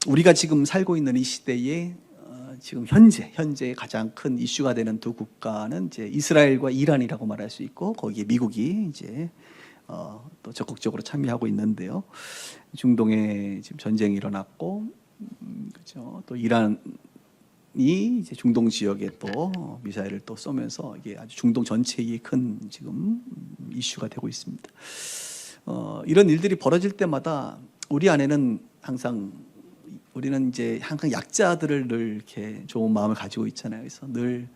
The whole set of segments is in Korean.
우리가 지금 살고 있는 이 시대에 지금 현재 가장 큰 이슈가 되는 두 국가는 이제 이스라엘과 이란이라고 말할 수 있고, 거기에 미국이 이제 또 적극적으로 참여하고 있는데요. 중동에 지금 전쟁이 일어났고, 그렇죠. 또 이란이 이제 중동 지역에 또 미사일을 또 쏘면서 이게 아주 중동 전체에 큰 지금 이슈가 되고 있습니다. 이런 일들이 벌어질 때마다 우리 안에는 우리는 이제 항상 약자들을 늘 이렇게 좋은 마음을 가지고 있잖아요. 그래서 늘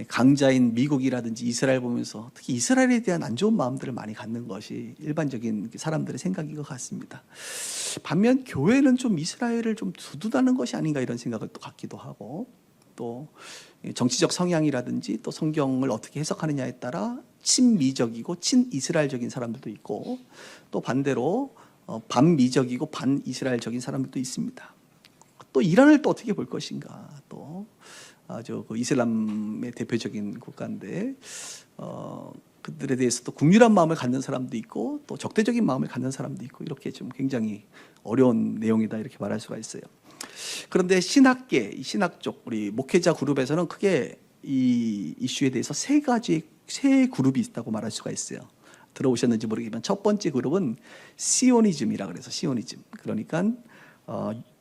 강자인 미국이라든지 이스라엘 보면서 특히 이스라엘에 대한 안 좋은 마음들을 많이 갖는 것이 일반적인 사람들의 생각인 것 같습니다. 반면 교회는 좀 이스라엘을 좀 두둔하는 것이 아닌가 이런 생각을 또 갖기도 하고, 또 정치적 성향이라든지 또 성경을 어떻게 해석하느냐에 따라 친미적이고 친이스라엘적인 사람들도 있고, 또 반대로 반미적이고 반이스라엘적인 사람들도 있습니다. 또 이란을 또 어떻게 볼 것인가, 또 아주 그 이슬람의 대표적인 국가인데 그들에 대해서 또 국률한 마음을 갖는 사람도 있고 또 적대적인 마음을 갖는 사람도 있고, 이렇게 좀 굉장히 어려운 내용이다 이렇게 말할 수가 있어요. 그런데 신학 쪽 우리 목회자 그룹에서는 크게 이 이슈에 대해서 세 그룹이 있다고 말할 수가 있어요. 들어오셨는지 모르겠지만 첫 번째 그룹은 시오니즘이라 그래서 시오니즘, 그러니까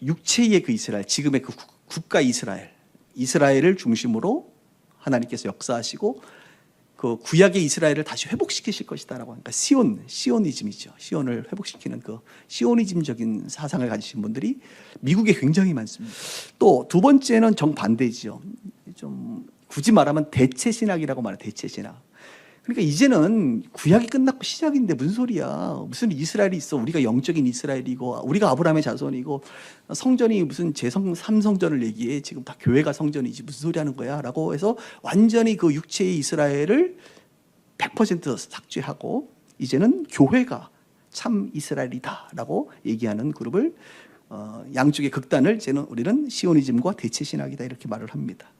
육체의 그 이스라엘, 지금의 그 국가 이스라엘을 중심으로 하나님께서 역사하시고 그 구약의 이스라엘을 다시 회복시키실 것이다라고 하니까 시오니즘이죠. 시온을 회복시키는 그 시오니즘적인 사상을 가지신 분들이 미국에 굉장히 많습니다. 또 두 번째는 정반대지요. 좀 굳이 말하면 대체 신학이라고 말해요. 대체 신학. 그러니까 이제는 구약이 끝났고 시작인데 무슨 소리야. 무슨 이스라엘이 있어. 우리가 영적인 이스라엘이고 우리가 아브라함의 자손이고 성전이 무슨 제3성전을 얘기해. 지금 다 교회가 성전이지 무슨 소리 하는 거야 라고 해서 완전히 그 육체의 이스라엘을 100% 삭제하고 이제는 교회가 참 이스라엘이다 라고 얘기하는 그룹을 양쪽의 극단을 우리는 시오니즘과 대체신학이다 이렇게 말을 합니다.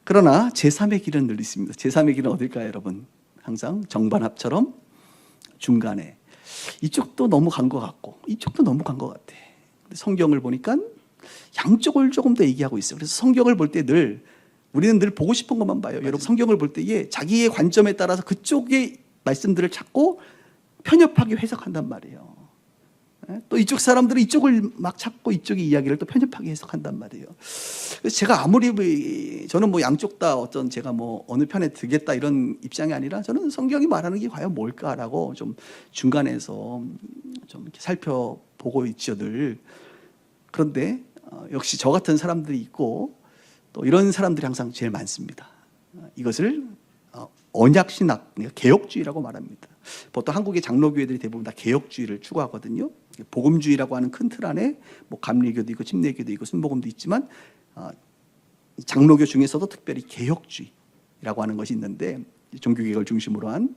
그러나 제3의 길은 늘 있습니다. 제3의 길은 어딜까요, 여러분? 항상 정반합처럼 중간에 이쪽도 너무 간 것 같고 이쪽도 너무 간 것 같아. 성경을 보니까 양쪽을 조금 더 얘기하고 있어요. 그래서 성경을 볼 때 우리는 늘 보고 싶은 것만 봐요. 여러분, 성경을 볼 때에 자기의 관점에 따라서 그쪽의 말씀들을 찾고 편협하게 해석한단 말이에요. 또 이쪽 사람들은 이쪽을 막 찾고 이쪽의 이야기를 또 편협하게 해석한단 말이에요. 그래서 제가 저는 양쪽 다 제가 어느 편에 들겠다 이런 입장이 아니라 저는 성경이 말하는 게 과연 뭘까라고 좀 중간에서 좀 이렇게 살펴보고 있죠, 늘. 그런데 역시 저 같은 사람들이 있고 또 이런 사람들이 항상 제일 많습니다. 이것을 언약신학, 개혁주의라고 말합니다. 보통 한국의 장로교회들이 대부분 다 개혁주의를 추구하거든요. 복음주의라고 하는 큰 틀 안에 감리교도 있고 침례교도 있고 순복음도 있지만 장로교 중에서도 특별히 개혁주의라고 하는 것이 있는데, 종교개혁을 중심으로 한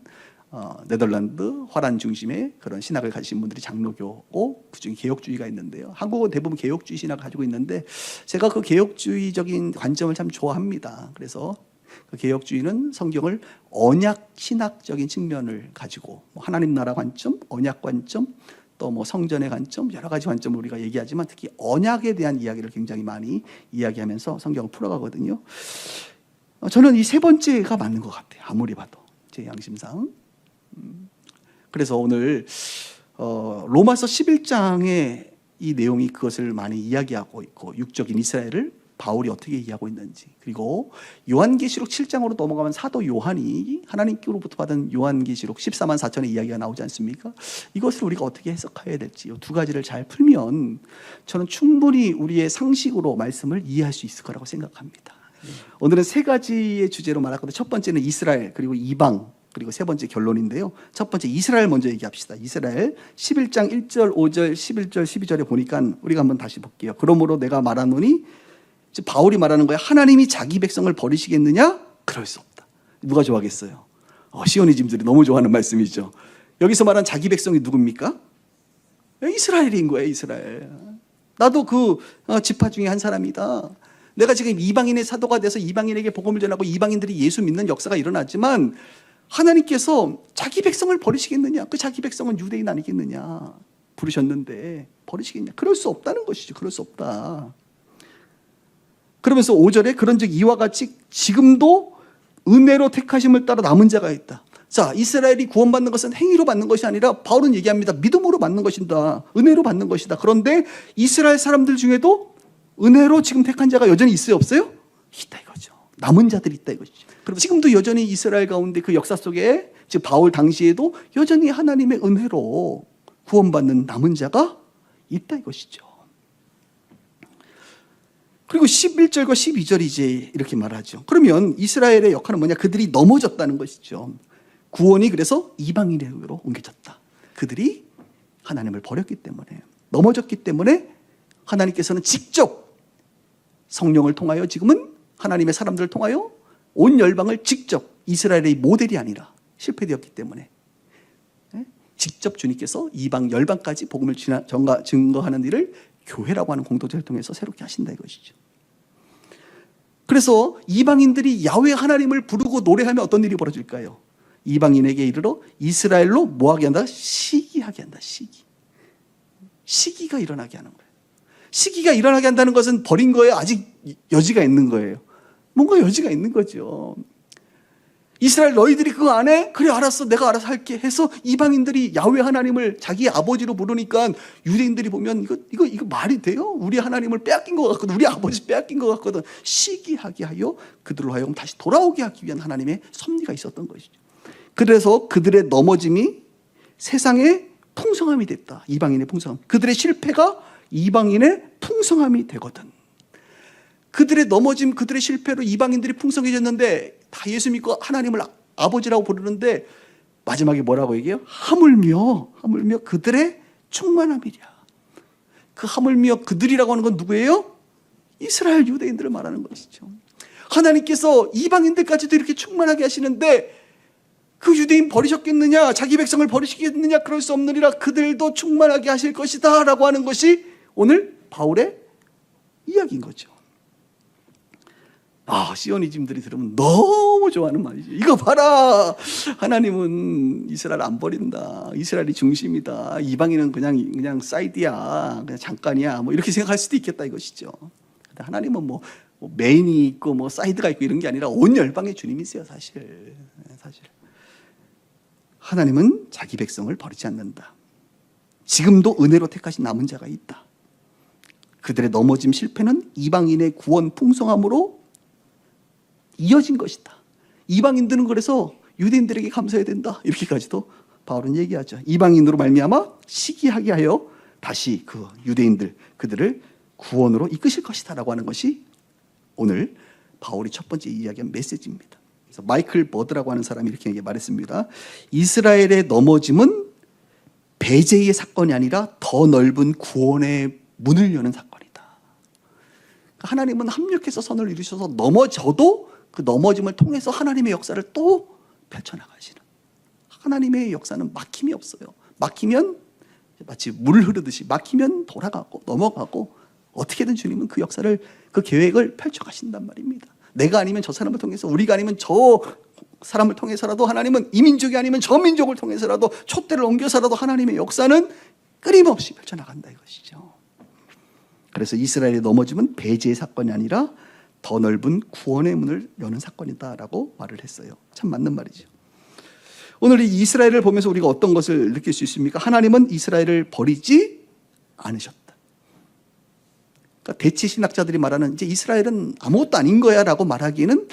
네덜란드, 화란 중심의 그런 신학을 가지신 분들이 장로교고 그중에 개혁주의가 있는데요. 한국은 대부분 개혁주의 신학을 가지고 있는데 제가 그 개혁주의적인 관점을 참 좋아합니다. 그래서 그 개혁주의는 성경을 언약 신학적인 측면을 가지고 하나님 나라 관점, 언약 관점, 또 성전의 관점, 여러 가지 관점을 우리가 얘기하지만 특히 언약에 대한 이야기를 굉장히 많이 이야기하면서 성경을 풀어가거든요. 저는 이 세 번째가 맞는 것 같아요. 아무리 봐도 제 양심상. 그래서 오늘 로마서 11장의 이 내용이 그것을 많이 이야기하고 있고, 육적인 이스라엘을 바울이 어떻게 얘기하고 있는지, 그리고 요한계시록 7장으로 넘어가면 사도 요한이 하나님께로부터 받은 요한계시록 14만 4천의 이야기가 나오지 않습니까? 이것을 우리가 어떻게 해석해야 될지 이 두 가지를 잘 풀면 저는 충분히 우리의 상식으로 말씀을 이해할 수 있을 거라고 생각합니다. 오늘은 세 가지의 주제로 말하거든요. 첫 번째는 이스라엘, 그리고 이방, 그리고 세 번째 결론인데요. 첫 번째 이스라엘 먼저 얘기합시다. 이스라엘 11장 1절, 5절, 11절, 12절에 보니까 우리가 한번 다시 볼게요. 그러므로 내가 말하노니, 바울이 말하는 거야. 하나님이 자기 백성을 버리시겠느냐? 그럴 수 없다. 누가 좋아하겠어요? 시오니즘들이 너무 좋아하는 말씀이죠. 여기서 말한 자기 백성이 누굽니까? 이스라엘인 거예요. 이스라엘. 나도 그 지파 중에 한 사람이다. 내가 지금 이방인의 사도가 돼서 이방인에게 복음을 전하고 이방인들이 예수 믿는 역사가 일어났지만 하나님께서 자기 백성을 버리시겠느냐? 그 자기 백성은 유대인 아니겠느냐? 부르셨는데 버리시겠냐? 그럴 수 없다는 것이죠. 그럴 수 없다. 그러면서 5절에 그런즉 이와 같이 지금도 은혜로 택하심을 따라 남은 자가 있다. 자, 이스라엘이 구원받는 것은 행위로 받는 것이 아니라 바울은 얘기합니다. 믿음으로 받는 것이다. 은혜로 받는 것이다. 그런데 이스라엘 사람들 중에도 은혜로 지금 택한 자가 여전히 있어요? 없어요? 있다 이거죠. 남은 자들이 있다 이것이죠. 그럼 지금도 여전히 이스라엘 가운데 그 역사 속에 즉 바울 당시에도 여전히 하나님의 은혜로 구원받는 남은 자가 있다 이것이죠. 그리고 11절과 12절이 이제 이렇게 말하죠. 그러면 이스라엘의 역할은 뭐냐? 그들이 넘어졌다는 것이죠. 구원이 그래서 이방인에게로 옮겨졌다. 그들이 하나님을 버렸기 때문에, 넘어졌기 때문에 하나님께서는 직접 성령을 통하여 지금은 하나님의 사람들을 통하여 온 열방을 직접, 이스라엘의 모델이 아니라 실패되었기 때문에 직접 주님께서 이방 열방까지 복음을 증거하는 일을 교회라고 하는 공동체를 통해서 새롭게 하신다 이것이죠. 그래서 이방인들이 야훼 하나님을 부르고 노래하면 어떤 일이 벌어질까요? 이방인에게 이르러 이스라엘로 뭐하게 한다? 시기하게 한다. 시기가 일어나게 하는 거예요. 시기가 일어나게 한다는 것은 버린 거예요? 아직 여지가 있는 거예요? 뭔가 여지가 있는 거죠. 이스라엘 너희들이 그거 안 해? 그래 알았어 내가 알아서 할게 해서 이방인들이 야훼 하나님을 자기 아버지로 부르니까 유대인들이 보면 이거 말이 돼요? 우리 하나님을 빼앗긴 것 같거든. 우리 아버지 빼앗긴 것 같거든. 시기하게 하여 그들로 하여금 다시 돌아오게 하기 위한 하나님의 섭리가 있었던 것이죠. 그래서 그들의 넘어짐이 세상의 풍성함이 됐다. 이방인의 풍성함. 그들의 실패가 이방인의 풍성함이 되거든. 그들의 넘어짐, 그들의 실패로 이방인들이 풍성해졌는데 다 예수 믿고 하나님을 아버지라고 부르는데 마지막에 뭐라고 얘기해요? 하물며 그들의 충만함이랴. 그 하물며 그들이라고 하는 건 누구예요? 이스라엘 유대인들을 말하는 것이죠. 하나님께서 이방인들까지도 이렇게 충만하게 하시는데 그 유대인 버리셨겠느냐? 자기 백성을 버리시겠느냐? 그럴 수 없느니라. 그들도 충만하게 하실 것이다 라고 하는 것이 오늘 바울의 이야기인 거죠. 시오니즘들이 들으면 너무 좋아하는 말이죠. 이거 봐라. 하나님은 이스라엘 안 버린다. 이스라엘이 중심이다. 이방인은 그냥 사이드야. 그냥 잠깐이야. 뭐 이렇게 생각할 수도 있겠다 이것이죠. 근데 하나님은 뭐 메인이 있고 뭐 사이드가 있고 이런 게 아니라 온 열방의 주님이세요, 사실. 하나님은 자기 백성을 버리지 않는다. 지금도 은혜로 택하신 남은 자가 있다. 그들의 넘어짐 실패는 이방인의 구원 풍성함으로 이어진 것이다. 이방인들은 그래서 유대인들에게 감사해야 된다. 이렇게까지도 바울은 얘기하죠. 이방인으로 말미암아 시기하게 하여 다시 그 유대인들 그들을 구원으로 이끄실 것이다 라고 하는 것이 오늘 바울이 첫 번째 이야기한 메시지입니다. 그래서 마이클 버드라고 하는 사람이 이렇게 말했습니다. 이스라엘의 넘어짐은 배제의 사건이 아니라 더 넓은 구원의 문을 여는 사건이다. 하나님은 합력해서 선을 이루셔서 넘어져도 그 넘어짐을 통해서 하나님의 역사를 또 펼쳐나가시는, 하나님의 역사는 막힘이 없어요. 막히면 마치 물 흐르듯이 막히면 돌아가고 넘어가고 어떻게든 주님은 그 역사를, 그 계획을 펼쳐가신단 말입니다. 내가 아니면 저 사람을 통해서, 우리가 아니면 저 사람을 통해서라도, 하나님은 이 민족이 아니면 저 민족을 통해서라도, 촛대를 옮겨서라도 하나님의 역사는 끊임없이 펼쳐나간다 이것이죠. 그래서 이스라엘의 넘어짐은 배제의 사건이 아니라 더 넓은 구원의 문을 여는 사건이다라고 말을 했어요. 참 맞는 말이죠. 오늘 이 이스라엘을 보면서 우리가 어떤 것을 느낄 수 있습니까? 하나님은 이스라엘을 버리지 않으셨다. 그러니까 대치 신학자들이 말하는 이제 이스라엘은 아무것도 아닌 거야 라고 말하기에는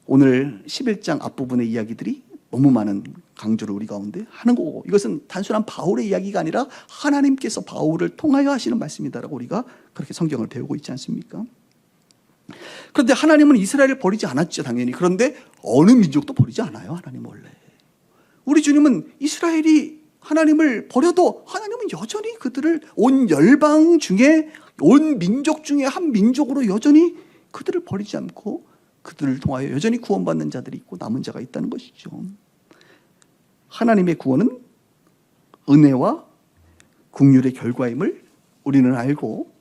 오늘 11장 앞부분의 이야기들이 너무 많은 강조를 우리 가운데 하는 거고, 이것은 단순한 바울의 이야기가 아니라 하나님께서 바울을 통하여 하시는 말씀이다라고 우리가 그렇게 성경을 배우고 있지 않습니까? 그런데 하나님은 이스라엘을 버리지 않았죠, 당연히. 그런데 어느 민족도 버리지 않아요, 하나님 원래. 우리 주님은 이스라엘이 하나님을 버려도 하나님은 여전히 그들을 온 열방 중에, 온 민족 중에 한 민족으로 여전히 그들을 버리지 않고 그들을 통하여 여전히 구원받는 자들이 있고 남은 자가 있다는 것이죠. 하나님의 구원은 은혜와 긍휼의 결과임을 우리는 알고,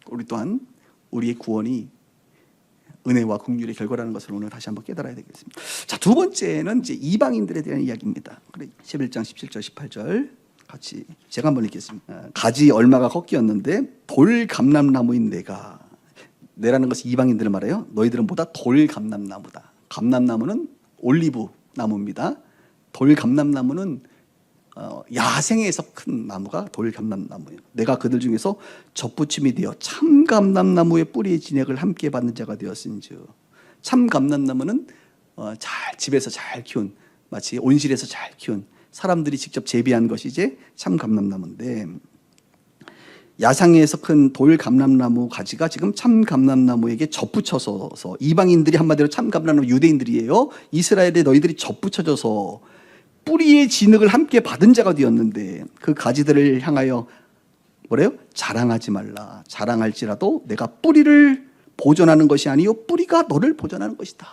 우리 또한 우리의 구원이 은혜와 긍휼의 결과라는 것을 오늘 다시 한번 깨달아야 되겠습니다. 자, 두 번째는 이제 이방인들에 대한 이야기입니다. 11장 17절 18절 같이 제가 한번 읽겠습니다. 가지 얼마가 꺾였는데 돌감람나무인 내라는 것이 이방인들을 말해요. 너희들은 보다 돌감람나무다. 감람나무는 올리브 나무입니다. 돌감람나무는 야생에서 큰 나무가 돌감람나무예요. 내가 그들 중에서 접붙임이 되어 참감람나무의 뿌리의 진액을 함께 받는 자가 되었은즉. 참감람나무는 집에서 잘 키운, 마치 온실에서 잘 키운 사람들이 직접 재배한 것이 이제 참감람나무인데, 야상에서 큰 돌감람나무 가지가 지금 참감람나무에게 접붙여서, 이방인들이 한마디로 참감람나무 유대인들이에요. 이스라엘에 너희들이 접붙여져서 뿌리의 진흙을 함께 받은 자가 되었는데 그 가지들을 향하여 뭐래요? 자랑하지 말라. 자랑할지라도 내가 뿌리를 보존하는 것이 아니요 뿌리가 너를 보존하는 것이다.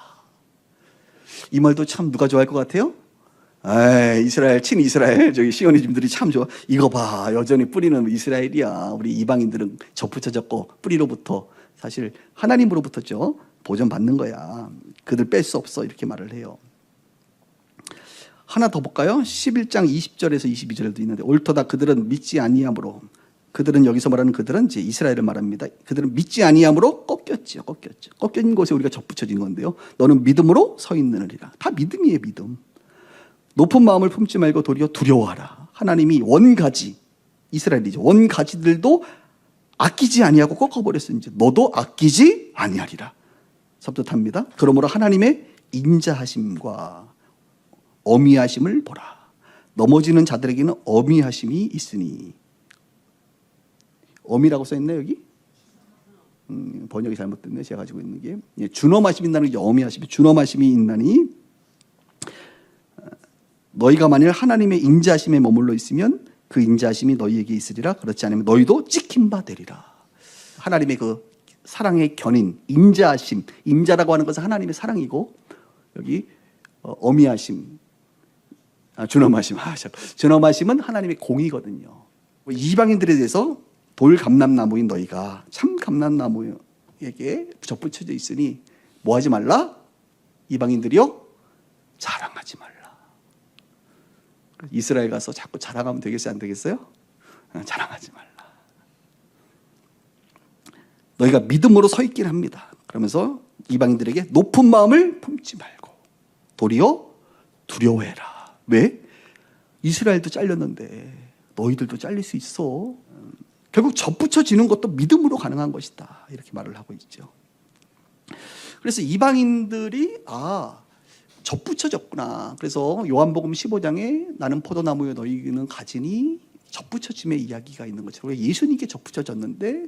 이 말도 참 누가 좋아할 것 같아요? 이스라엘, 친이스라엘 저기 시오니즘들이 참 좋아. 이거 봐, 여전히 뿌리는 이스라엘이야. 우리 이방인들은 접붙여졌고 뿌리로부터 사실 하나님으로부터죠, 보존받는 거야. 그들 뺄 수 없어, 이렇게 말을 해요. 하나 더 볼까요? 11장 20절에서 22절에도 있는데, 옳도다 그들은 믿지 아니함으로, 그들은 여기서 말하는 그들은 이제 이스라엘을 말합니다. 그들은 믿지 아니함으로 꺾였죠. 꺾인 곳에 우리가 접붙여진 건데요. 너는 믿음으로 서 있느니라. 다 믿음이에요, 믿음. 높은 마음을 품지 말고 도리어 두려워하라. 하나님이 원가지, 이스라엘이죠, 원가지들도 아끼지 아니하고 꺾어버렸으니 너도 아끼지 아니하리라. 섭섭합니다. 그러므로 하나님의 인자하심과 어미하심을 보라. 넘어지는 자들에게는 어미하심이 있으니. 어미라고 써있나요 여기? 번역이 잘못됐네, 제가 가지고 있는 게. 준엄하심이 있나는 게 어미하심이, 준엄하심이 있나니 너희가 만일 하나님의 인자하심에 머물러 있으면 그 인자하심이 너희에게 있으리라. 그렇지 않으면 너희도 찍힌 바 되리라. 하나님의 그 사랑의 견인, 인자하심. 인자라고 하는 것은 하나님의 사랑이고, 여기 어미하심, 준엄하심은 하나님의 공이거든요. 이방인들에 대해서 돌감람나무인 너희가 참감람나무에게 접붙여져 있으니 뭐 하지 말라? 이방인들이요, 자랑하지 말라. 이스라엘 가서 자꾸 자랑하면 되겠어요, 안 되겠어요? 자랑하지 말라. 너희가 믿음으로 서 있긴 합니다. 그러면서 이방인들에게 높은 마음을 품지 말고 도리어 두려워해라. 왜? 이스라엘도 잘렸는데 너희들도 잘릴 수 있어. 결국 접붙여지는 것도 믿음으로 가능한 것이다, 이렇게 말을 하고 있죠. 그래서 이방인들이 접붙여졌구나. 그래서 요한복음 15장에 나는 포도나무에 너희는 가지니 접붙여짐의 이야기가 있는 것처럼 예수님께 접붙여졌는데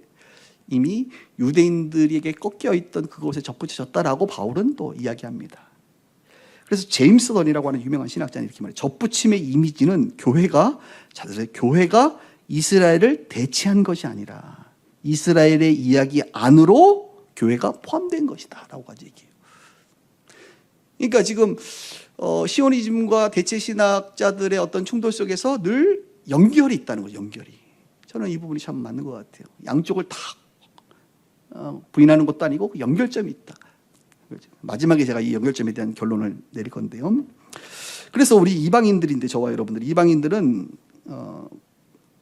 이미 유대인들에게 꺾여있던 그곳에 접붙여졌다라고 바울은 또 이야기합니다. 그래서 제임스 던이라고 하는 유명한 신학자는 이렇게 말해요. 접붙임의 이미지는 교회가 이스라엘을 대체한 것이 아니라 이스라엘의 이야기 안으로 교회가 포함된 것이다 라고 얘기해요. 그러니까 지금 시오니즘과 대체 신학자들의 어떤 충돌 속에서 늘 연결이 있다는 거죠. 연결이. 저는 이 부분이 참 맞는 것 같아요. 양쪽을 다 부인하는 것도 아니고 연결점이 있다. 마지막에 제가 이 연결점에 대한 결론을 내릴 건데요. 그래서 우리 이방인들인데, 저와 여러분들 이방인들은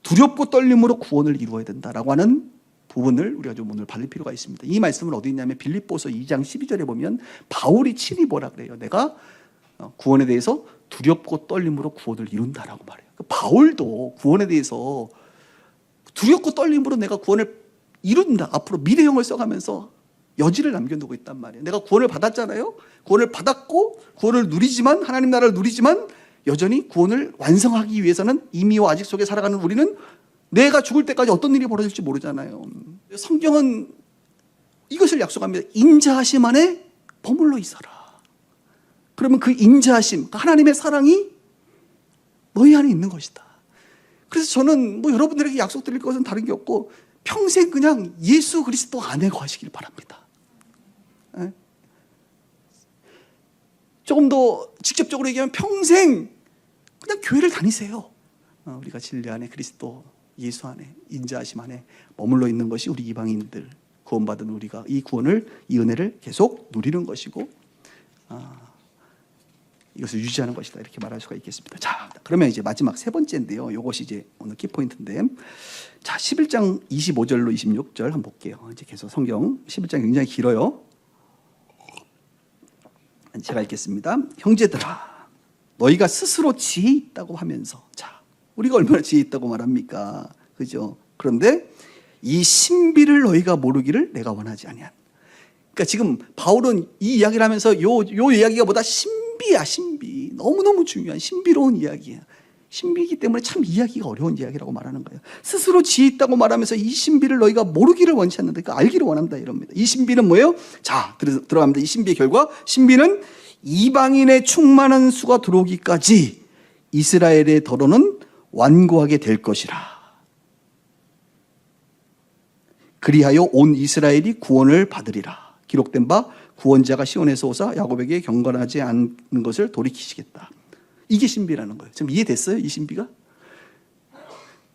두렵고 떨림으로 구원을 이루어야 된다라고 하는 부분을 우리가 좀 오늘 받을 필요가 있습니다. 이 말씀은 어디 있냐면 빌립보서 2장 12절에 보면 바울이 친히 뭐라 그래요? 내가 구원에 대해서 두렵고 떨림으로 구원을 이룬다라고 말해요. 바울도 구원에 대해서 두렵고 떨림으로 내가 구원을 이룬다, 앞으로 미래형을 써가면서 여지를 남겨두고 있단 말이에요. 내가 구원을 받았잖아요. 구원을 받았고 구원을 누리지만, 하나님 나라를 누리지만 여전히 구원을 완성하기 위해서는 이미와 아직 속에 살아가는 우리는 내가 죽을 때까지 어떤 일이 벌어질지 모르잖아요. 성경은 이것을 약속합니다. 인자하심 안에 머물러 있어라. 그러면 그 인자하심, 하나님의 사랑이 너희 안에 있는 것이다. 그래서 저는 여러분들에게 약속드릴 것은 다른 게 없고 평생 그냥 예수 그리스도 안에 거하시길 바랍니다. 조금 더 직접적으로 얘기하면 평생 그냥 교회를 다니세요. 우리가 진리 안에, 그리스도 예수 안에, 인자하심 안에 머물러 있는 것이 우리 이방인들, 구원받은 우리가 이 구원을, 이 은혜를 계속 누리는 것이고, 이것을 유지하는 것이다. 이렇게 말할 수가 있겠습니다. 자, 그러면 이제 마지막 세 번째인데요. 이것이 이제 오늘 키포인트인데, 자, 11장 25절로 26절 한번 볼게요. 이제 계속 성경 11장 굉장히 길어요. 제가 읽겠습니다. 형제들아, 너희가 스스로 지혜 있다고 하면서, 자, 우리가 얼마나 지혜 있다고 말합니까? 그죠? 그런데 이 신비를 너희가 모르기를 내가 원하지 아니한. 그러니까 지금 바울은 이 이야기를 하면서 요 이야기가 보다 신비야, 신비. 너무너무 중요한 신비로운 이야기야. 신비이기 때문에 참 이야기가 어려운 이야기라고 말하는 거예요. 스스로 지혜 있다고 말하면서 이 신비를 너희가 모르기를 원치 않는다. 그러니까 알기를 원한다 이럽니다. 이 신비는 뭐예요? 자, 들어갑니다. 이 신비의 결과, 신비는 이방인의 충만한 수가 들어오기까지 이스라엘의 더러는 완고하게 될 것이라. 그리하여 온 이스라엘이 구원을 받으리라. 기록된 바 구원자가 시온에서 오사 야곱에게 경건하지 않는 것을 돌이키시겠다. 이게 신비라는 거예요. 지금 이해됐어요? 이 신비가?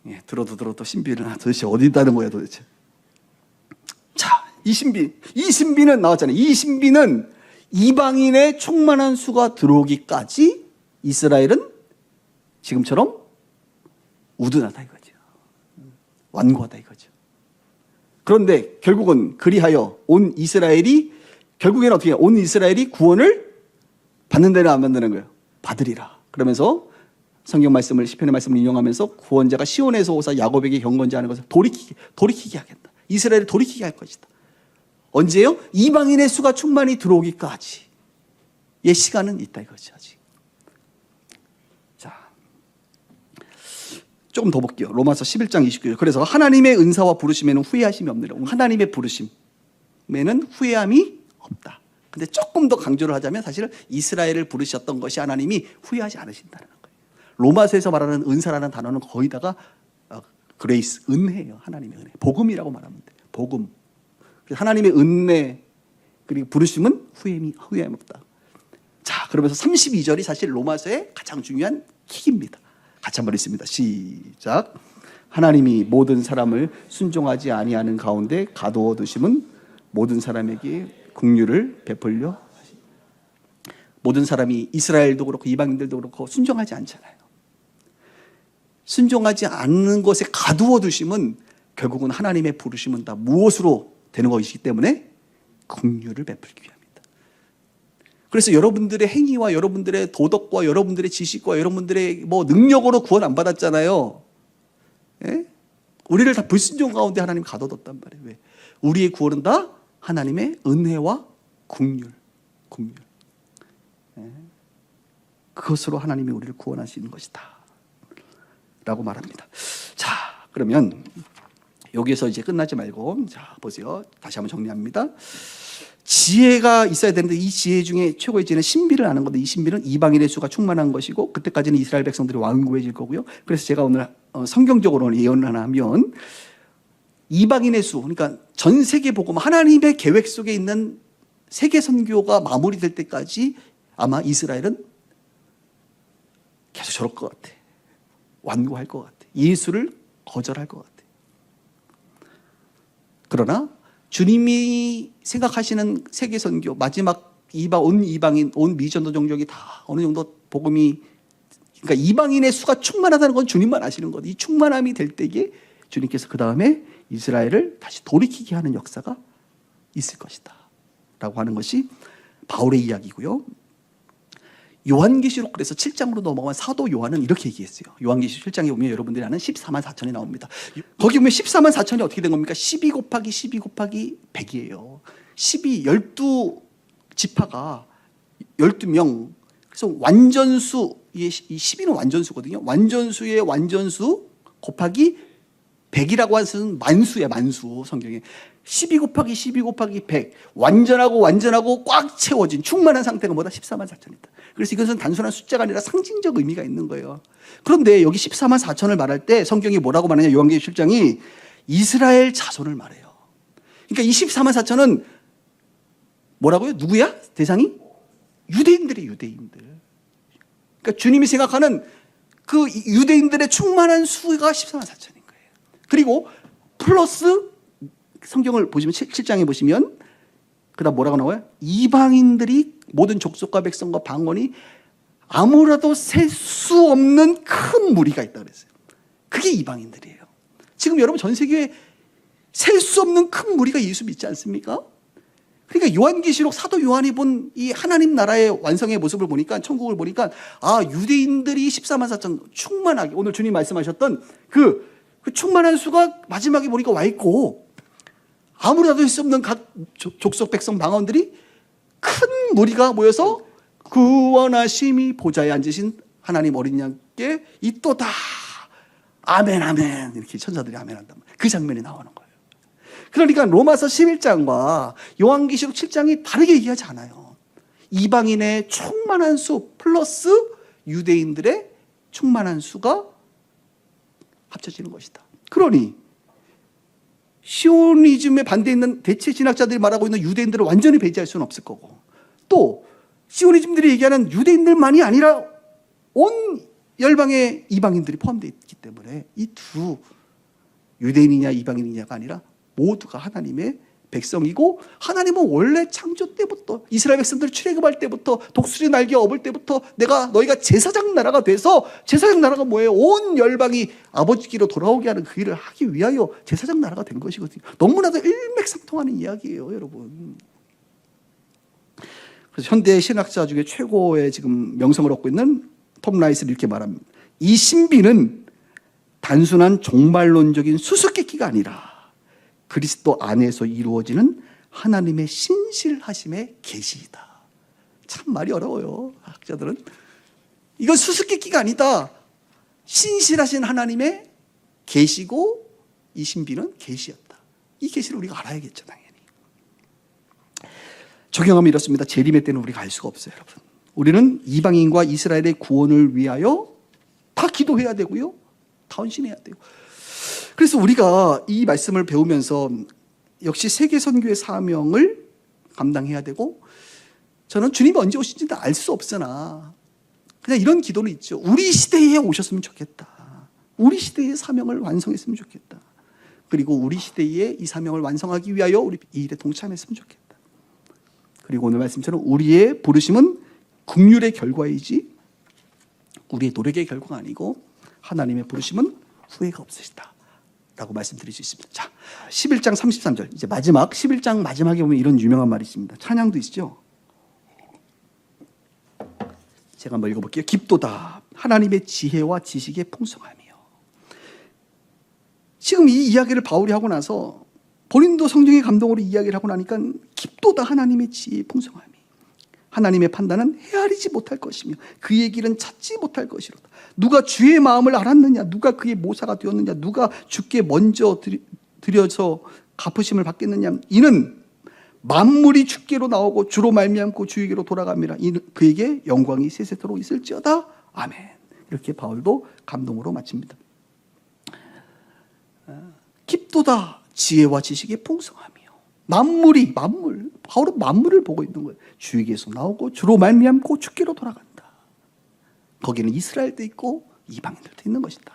예, 들어도 신비는 도대체 어디 있다는 거야 도대체. 자, 이 신비는 나왔잖아요. 이 신비는 이방인의 충만한 수가 들어오기까지 이스라엘은 지금처럼 우둔하다 이거죠. 완고하다 이거죠. 그런데 결국은 그리하여 온 이스라엘이, 결국에는 어떻게 해요? 온 이스라엘이 구원을 받는다는 안 받는다는 거예요? 받으리라. 그러면서 성경 말씀을, 시편의 말씀을 인용하면서 구원자가 시온에서 오사 야곱에게 경건지 하는 것을 돌이키게 하겠다. 이스라엘을 돌이키게 할 것이다. 언제요? 이방인의 수가 충만히 들어오기까지의 시간은 있다 이거죠. 아직. 자, 조금 더 볼게요. 로마서 11장 29절. 그래서 하나님의 은사와 부르심에는 후회하심이 없느라. 하나님의 부르심에는 후회함이 없다. 근데 조금 더 강조를 하자면 사실 이스라엘을 부르셨던 것이 하나님이 후회하지 않으신다는 거예요. 로마서에서 말하는 은사라는 단어는 거의 다가 그레이스, 은혜예요. 하나님의 은혜. 복음이라고 말하면 돼요. 복음. 하나님의 은혜 그리고 부르심은 후회함이 없다. 자, 그러면서 32절이 사실 로마서의 가장 중요한 킥입니다. 같이 한번 읽습니다. 시작. 하나님이 모든 사람을 순종하지 아니하는 가운데 가두어 두심은 모든 사람에게 긍휼을 베풀려 하시. 모든 사람이 이스라엘도 그렇고 이방인들도 그렇고 순종하지 않잖아요. 순종하지 않는 것에 가두어 두심은 결국은 하나님의 부르심은 다 무엇으로 되는 것이기 때문에 긍휼을 베풀기 위함이다. 그래서 여러분들의 행위와 여러분들의 도덕과 여러분들의 지식과 여러분들의 능력으로 구원 안 받았잖아요. 예? 우리를 다 불순종 가운데 하나님 가둬뒀단 말이에요. 왜? 우리의 구원은 다 하나님의 은혜와 긍휼. 예? 그것으로 하나님이 우리를 구원하시는 것이다 라고 말합니다. 자, 그러면 여기에서 이제 끝나지 말고, 자, 보세요. 다시 한번 정리합니다. 지혜가 있어야 되는데 이 지혜 중에 최고의 지혜는 신비를 아는 건데, 이 신비는 이방인의 수가 충만한 것이고 그때까지는 이스라엘 백성들이 완고해질 거고요. 그래서 제가 오늘 성경적으로 예언을 하나 하면, 이방인의 수, 그러니까 전 세계 복음, 하나님의 계획 속에 있는 세계 선교가 마무리될 때까지 아마 이스라엘은 계속 저럴 것 같아. 완고할 것 같아. 예수를 거절할 것 같아. 그러나 주님이 생각하시는 세계 선교, 마지막 온 이방인, 온 미전도 종족이 다 어느 정도 복음이, 그러니까 이방인의 수가 충만하다는 건 주님만 아시는 것. 이 충만함이 될 때에 주님께서 그 다음에 이스라엘을 다시 돌이키게 하는 역사가 있을 것이다 라고 하는 것이 바울의 이야기고요. 요한계시록 그래서 7장으로 넘어간 사도 요한은 이렇게 얘기했어요. 요한계시록 7장에 보면 여러분들이 아는 14만 4천이 나옵니다. 거기 보면 14만 4천이 어떻게 된 겁니까? 12 곱하기 12 곱하기 100이에요. 12지파가 12명. 그래서 완전수, 이 12는 완전수거든요. 완전수의 완전수 곱하기 100이라고 하는 수는 만수야, 만수. 성경에 12 곱하기 12 곱하기 100, 완전하고 꽉 채워진 충만한 상태가 뭐다? 14만 4천이다. 그래서 이것은 단순한 숫자가 아니라 상징적 의미가 있는 거예요. 그런데 여기 14만 4천을 말할 때 성경이 뭐라고 말하냐? 요한계시록 7장이 이스라엘 자손을 말해요. 그러니까 이 14만 4천은 뭐라고요? 누구야? 대상이? 유대인들이에요, 유대인들. 그러니까 주님이 생각하는 그 유대인들의 충만한 수가 14만 4천인 거예요. 그리고 플러스 성경을 보시면 7장에 보시면 그다음 뭐라고 나와요? 이방인들이 모든 족속과 백성과 방언이 아무라도 셀 수 없는 큰 무리가 있다 그랬어요. 그게 이방인들이에요. 지금 여러분 전 세계에 셀 수 없는 큰 무리가 예수 믿지 않습니까? 그러니까 요한계시록 사도 요한이 본 이 하나님 나라의 완성의 모습을 보니까, 천국을 보니까, 유대인들이 14만 4천 충만하게, 오늘 주님 말씀하셨던 그 충만한 수가 마지막에 보니까 와 있고, 아무라도 할 수 없는 각 족속 백성 망원들이 큰 무리가 모여서 구원하심이 보좌에 앉으신 하나님 어린 양께 있도다. 아멘 아멘. 이렇게 천사들이 아멘한단 말이에요. 그 장면이 나오는 거예요. 그러니까 로마서 11장과 요한계시록 7장이 다르게 얘기하지 않아요. 이방인의 충만한 수 플러스 유대인들의 충만한 수가 합쳐지는 것이다. 그러니 시오니즘에 반대에 있는 대체 신학자들이 말하고 있는 유대인들을 완전히 배제할 수는 없을 거고, 또 시오니즘들이 얘기하는 유대인들만이 아니라 온 열방의 이방인들이 포함되어 있기 때문에 이 두 유대인이냐 이방인이냐가 아니라 모두가 하나님의 백성이고, 하나님은 원래 창조 때부터 이스라엘 백성들 출애굽할 때부터 독수리 날개 업을 때부터 너희가 제사장 나라가 돼서, 제사장 나라가 뭐예요? 온 열방이 아버지께로 돌아오게 하는 그 일을 하기 위하여 제사장 나라가 된 것이거든요. 너무나도 일맥상통하는 이야기예요, 여러분. 그래서 현대 신학자 중에 최고의 지금 명성을 얻고 있는 톰 라이스는 이렇게 말합니다. 이 신비는 단순한 종말론적인 수수께끼가 아니라 그리스도 안에서 이루어지는 하나님의 신실하심의 계시이다. 참 말이 어려워요, 학자들은. 이건 수수께끼가 아니다. 신실하신 하나님의 계시고, 이 신비는 계시였다. 이 계시를 우리가 알아야겠죠, 당연히. 적용하면 이렇습니다. 재림의 때는 우리가 알 수가 없어요, 여러분. 우리는 이방인과 이스라엘의 구원을 위하여 다 기도해야 되고요, 다 헌신해야 돼요. 그래서 우리가 이 말씀을 배우면서 역시 세계 선교의 사명을 감당해야 되고, 저는 주님이 언제 오신지는 알 수 없으나 그냥 이런 기도는 있죠. 우리 시대에 오셨으면 좋겠다. 우리 시대의 사명을 완성했으면 좋겠다. 그리고 우리 시대에 이 사명을 완성하기 위하여 우리 이 일에 동참했으면 좋겠다. 그리고 오늘 말씀처럼 우리의 부르심은 긍휼의 결과이지 우리의 노력의 결과가 아니고 하나님의 부르심은 후회가 없으시다 라고 말씀드릴 수 있습니다. 자, 11장 33절, 이제 마지막 11장 마지막에 보면 이런 유명한 말이 있습니다. 찬양도 있죠. 제가 한번 읽어볼게요. 깊도다 하나님의 지혜와 지식의 풍성함이요. 지금 이 이야기를 바울이 하고 나서 본인도 성령의 감동으로 이야기를 하고 나니까 깊도다 하나님의 지혜의 풍성함이, 하나님의 판단은 헤아리지 못할 것이며 그의 길은 찾지 못할 것이로다. 누가 주의 마음을 알았느냐, 누가 그의 모사가 되었느냐, 누가 주께 먼저 드려서 갚으심을 받겠느냐. 이는 만물이 주께로 나오고 주로 말미암고 주에게로 돌아갑니다. 그에게 영광이 세세토록 있을지어다. 아멘. 이렇게 바울도 감동으로 마칩니다. 깊도다 지혜와 지식의 풍성함이요. 바울은 만물을 보고 있는 거예요. 주에게서 나오고 주로 말미암고 주께로 돌아간다. 거기는 이스라엘도 있고 이방인들도 있는 것이다.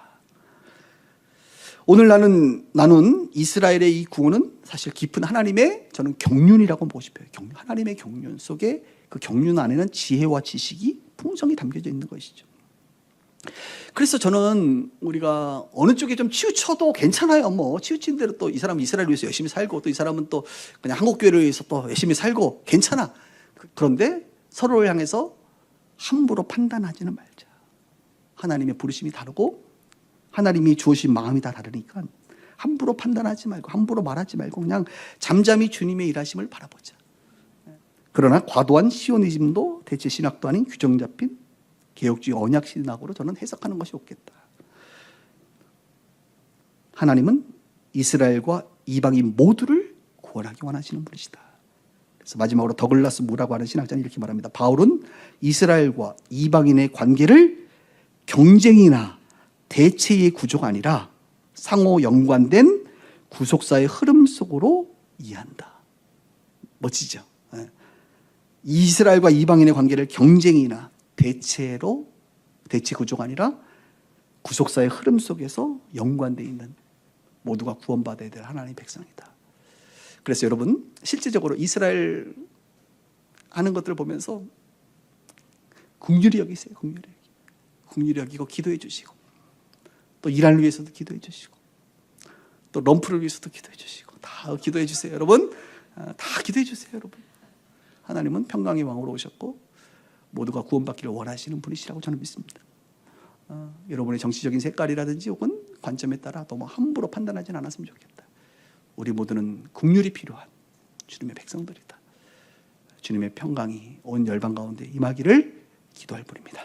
오늘 나눈 이스라엘의 이 구원은 사실 깊은 하나님의, 저는 경륜이라고 보고 싶어요. 하나님의 경륜 속에, 그 경륜 안에는 지혜와 지식이 풍성히 담겨져 있는 것이죠. 그래서 저는 우리가 어느 쪽에 좀 치우쳐도 괜찮아요. 뭐 치우친 대로 또 이 사람은 이스라엘을 위해서 열심히 살고, 또 이 사람은 또 그냥 한국교회를 위해서 또 열심히 살고 괜찮아. 그런데 서로를 향해서 함부로 판단하지는 말자. 하나님의 부르심이 다르고 하나님이 주어진 마음이 다 다르니까 함부로 판단하지 말고 함부로 말하지 말고 그냥 잠잠히 주님의 일하심을 바라보자. 그러나 과도한 시오니즘도 대체 신학도 아닌 규정 잡힌 개혁주의 언약 신학으로 저는 해석하는 것이 옳겠다. 하나님은 이스라엘과 이방인 모두를 구원하기 원하시는 분이시다. 그래서 마지막으로 더글라스 무라고 하는 신학자는 이렇게 말합니다. 바울은 이스라엘과 이방인의 관계를 경쟁이나 대체의 구조가 아니라 상호 연관된 구속사의 흐름 속으로 이해한다. 멋지죠? 이스라엘과 이방인의 관계를 경쟁이나 대체 구조가 아니라 구속사의 흐름 속에서 연관되어 있는 모두가 구원받아야 될 하나님의 백성이다. 그래서 여러분 실제적으로 이스라엘 하는 것들을 보면서 긍휼히 여기세요. 긍휼히 여기고 기도해 주시고, 또 이란을 위해서도 기도해 주시고, 또 럼프를 위해서도 기도해 주시고, 다 기도해 주세요, 여러분. 다 기도해 주세요, 여러분. 하나님은 평강의 왕으로 오셨고 모두가 구원받기를 원하시는 분이시라고 저는 믿습니다. 여러분의 정치적인 색깔이라든지 혹은 관점에 따라 너무 함부로 판단하지는 않았으면 좋겠다. 우리 모두는 긍휼이 필요한 주님의 백성들이다. 주님의 평강이 온 열방 가운데 임하기를 기도할 뿐입니다.